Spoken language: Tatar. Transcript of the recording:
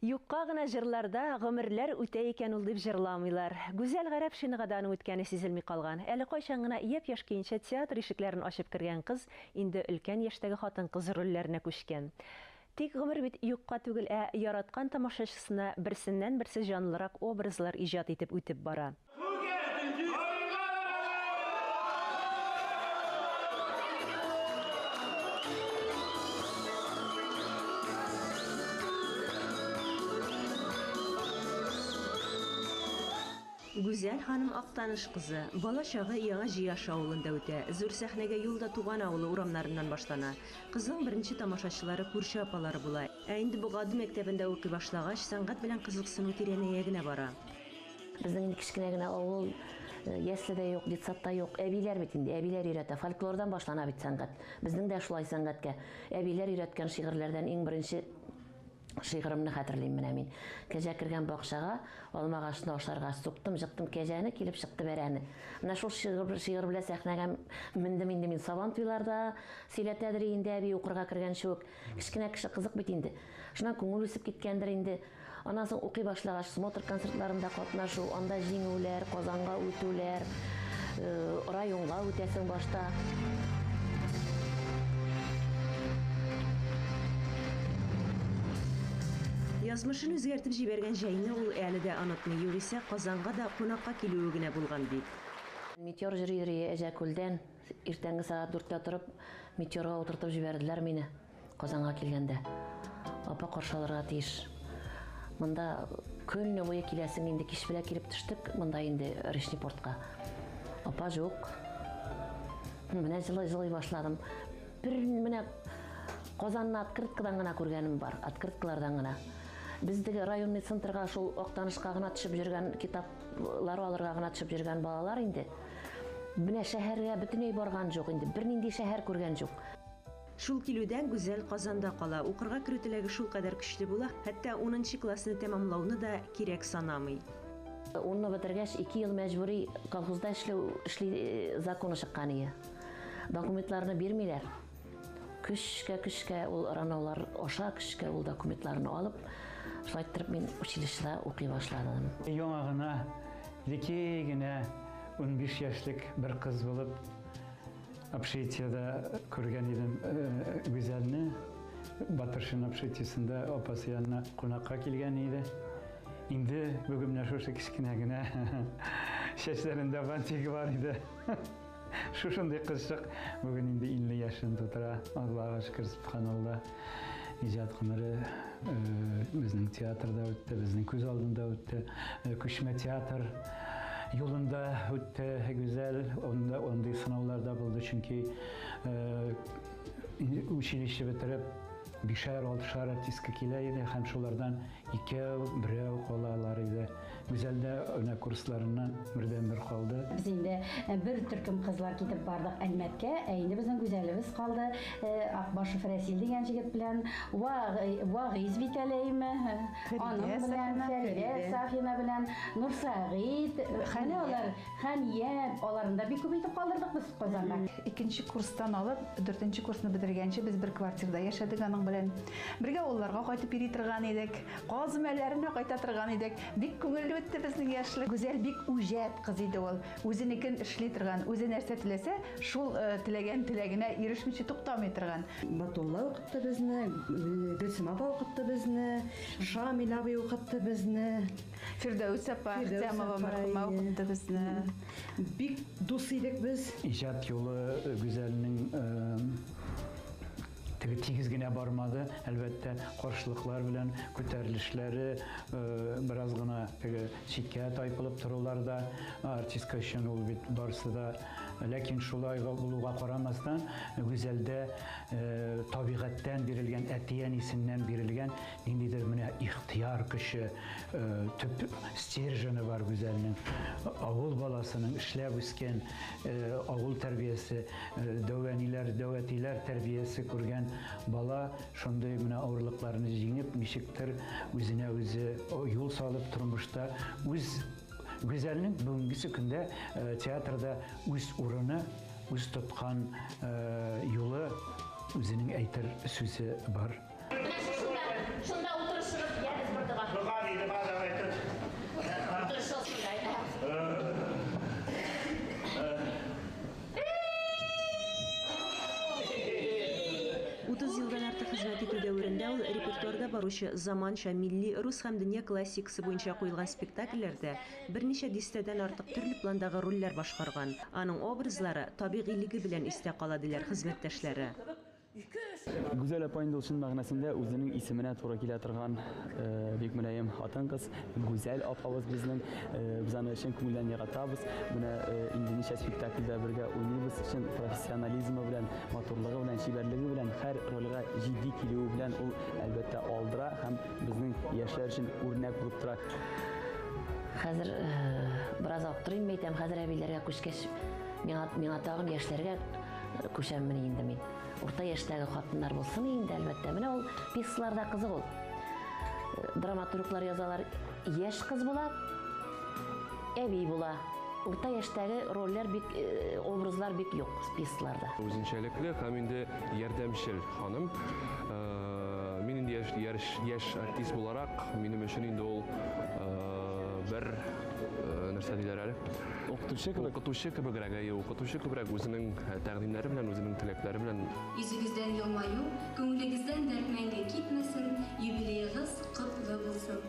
Юкка гына җырларда гомерләр үтә икән ул дип җырламыйлар. Гүзәл Гарәп Шингадан үткәне сизелми калган. Әле кайчан гына япь-яшь көенчә театр ишекләрен ачып кергән кыз инде өлкән яшьтәге хатын-кыз рольләренә күчкән. Тик гомер бит юкка түгел, яраткан тамашачысына берсеннән-берсе җанлырак образлар иҗат итеп үтеп бара. Гүзәл ханым Актаныш кызы, бала чагы Яңа Җыяш авылында үтә. Зур сәхнәгә юлда туган авылы урамнарыннан башлана. Кызның беренче тамашачылары күрше апалары була. Инде бу гады мәктәбендә укый башлагач, сәнгать белән кызыксыну тирәнәя бара. Безнең кичкенә генә авыл, яследә юк, детсадта юк. Әбиләр бит инде, әбиләр өйрәтә. Фольклордан башлана бит сәнгать. Безнең дә шулай сәнгатькә. Әбиләр өйрәткән шигырьләрдән иң беренче шигырымны хәтерлим менә мин. Кәҗә кергән бакчага, алма агачына ашарга суктым, җыктым кәҗәне, килеп чыкты бәрәне. Менә шул шигырь белән сәхнәгә мендем инде мин Сабан туйларда, сөйләтәдер инде әби укырга кергәнче үк. Кичкенә кеше кызык бит инде. Шуннан күңел үсеп киткәндер инде. Аннан соң укый башлагач, смотр концертларында катнашу, анда җиңүләр, Казанга үтүләр, районга үтәсең башта. Язмышын үзгәртеп җибәргән җәйне ул әле дә онытмый, югыйсә Казанга да кунакка килүе генә булган бит. Метеор йөри Әҗәкүлдән иртәнге саат 4-тә торып, метеорга утыртып җибәрделәр мине Казанга килгәндә. Апа каршы алырга тиеш. Монда көнне буе киләсең, инде кич белән килеп төштек, монда инде Речный портка. Апа юк. Менә җылый башладым. Бер менә Казанны открыткадан гына күргәнем бар, открыткалардан гына. Бездәге районный центрга шул Актанышка гына төшеп йөргән, китаплар алырга гына төшеп йөргән балалар инде. Менә шәһәргә бөтенләй барган юк инде, бернинди шәһәр күргән юк. Шул килүдән Гүзәл Казанда кала. Укырга керү теләге шул кадәр көчле була, хәтта 10нчы классны тәмамлауны да кирәк санамый. 10-ны бетергәч 2 ел мәҗбүри колхозда эшли законы чыккан иде. Документларны бирмиләр. Көчкә ул ранаулар аша көчкә ул документларны алып, шулай итеп мин училищеда укый башладым. Яңа гына, леки генә 15 яшьлек бер кыз булып, общежитиедә күргән идем Гүзәлне. Батыршин общежитиесендә апасы янына кунакка килгән иде. Инде бүген менә шушы кичкенә генә чәчләрендә бантик бар иде. Шушындай кызчык бүген инде 50 яшен тутыра. Аллага шөкер, субханалла. Иҗат гомере безнең театрда үтте, безнең күз алдында үтте. Күчмә театр юлында үтте Гүзәл. Ондай сынауларда булды, чөнки училище бетереп 5-6 артистка килә иде, һәм шулардан 2-1 калалар иде. Гүзәлдә курсларыннан бердән-бер калды. Без инде бер төркем кызлар китеп бардык Әлмәткә, инде безнең Гүзәлебез калды. Акбашев Рәсил дигән җегет белән, Вагиз Битәләйме, аның белән, Фәридә Сафина белән, Нурсагыйд, хәнәләр, Хәния, аларында бик күп итеп калдырдык без Казанга. 2нче курстан алып, 4нче курсны бетергәнче без бер квартирада яшәдек аның белән. Бергә улларга кайтып йөри торган идек, каз мәләренә кайта торган идек. Бик күңелле үтте безнең яшьлек. Гүзәл бик үҗәт кыз иде ул. Үзенекен эшли торган, үзе нәрсә теләсә, шул теләгән теләгенә ирешмичә туктамый торган. Батулла укытты безне, Гөлсем апа укытты безне, Шамил абый укытты безне, Фирдәүс апа, Тәмова мәрхүмә укытты безне. Бик дус идек без. Иҗат юлы Гүзәлнең тигез генә бармады, әлбәттә каршылыклар белән күтәрелешләре бераз гына читкә тайпылып торулар да артистка өчен ул бит барысы да, ләкин шулай булуга карамастан Гүзәлдә табигатьтән бирелгән, әтиян исеннән бирелгән ниндидер менә ихтияр көче, төп стержены бар Гүзәлнең. Авыл баласының эшләп үскән авыл тәрбиясе, дәүәтиләр тәрбиясе күргән бала шундый менә авырлыкларны җиңеп, ничектер үзенә үзе юл салып тормышта үз Гүзәлнең бүгенге көндә театрда үз урыны, үз тоткан юлы, үзенең әйтер сүзе бар. Шунда утырышып, ярыз бер баручы заманча милли рус һәм дөнья классикасы буенча куелган спектакльләрдә берничә дистәдән артык төрле пландагы рольләр башкарган. Аның образлары табигыйлыгы белән истә кала диләр хезмәттәшләре. Güzel апайын шын мәгънәсендә үзенең исеменә туры килә торган бик мөлаем хатын-кыз, Гүзәл апабыз безнең, без аны өчен күңелдән яратабыз. Менә инде ничә спектакльдә бергә уйныйбыз, өчен профессионализмы белән, матурлыгы белән, чибәрлеге белән, һәр рольгә җитди килүе белән ул әлбәттә алдыра һәм безнең яшьләр өчен үрнәк булып тора. Хәзер бераз аптырыйм әйтәм, хәзер әбиләргә күчкәч, миңа тагын яшьләргә күчәммен инде мин. Урта яшьтәге хатыннар булсын инде, әлбәттә. Менә ул пьесаларда кызык ул. Драматурглар язалар, яшь кыз була, әби була. Урта яшьтәге рольләр бик, образлар бик юк пьесаларда. Үзенчәлекле һәм инде ярдәмчел ханым. Мин инде яшь артист буларак, минем өчен инде ул бер нәрсә диләр әле? Укытучы кебегрәк, укытучы кебегрәк үзенең тәкъдимнәре белән, үзенең теләкләре белән. Йөзегездән елмаю, күңелегездән дәрт мәңге китмәсен, юбилеегыз котлы булсын.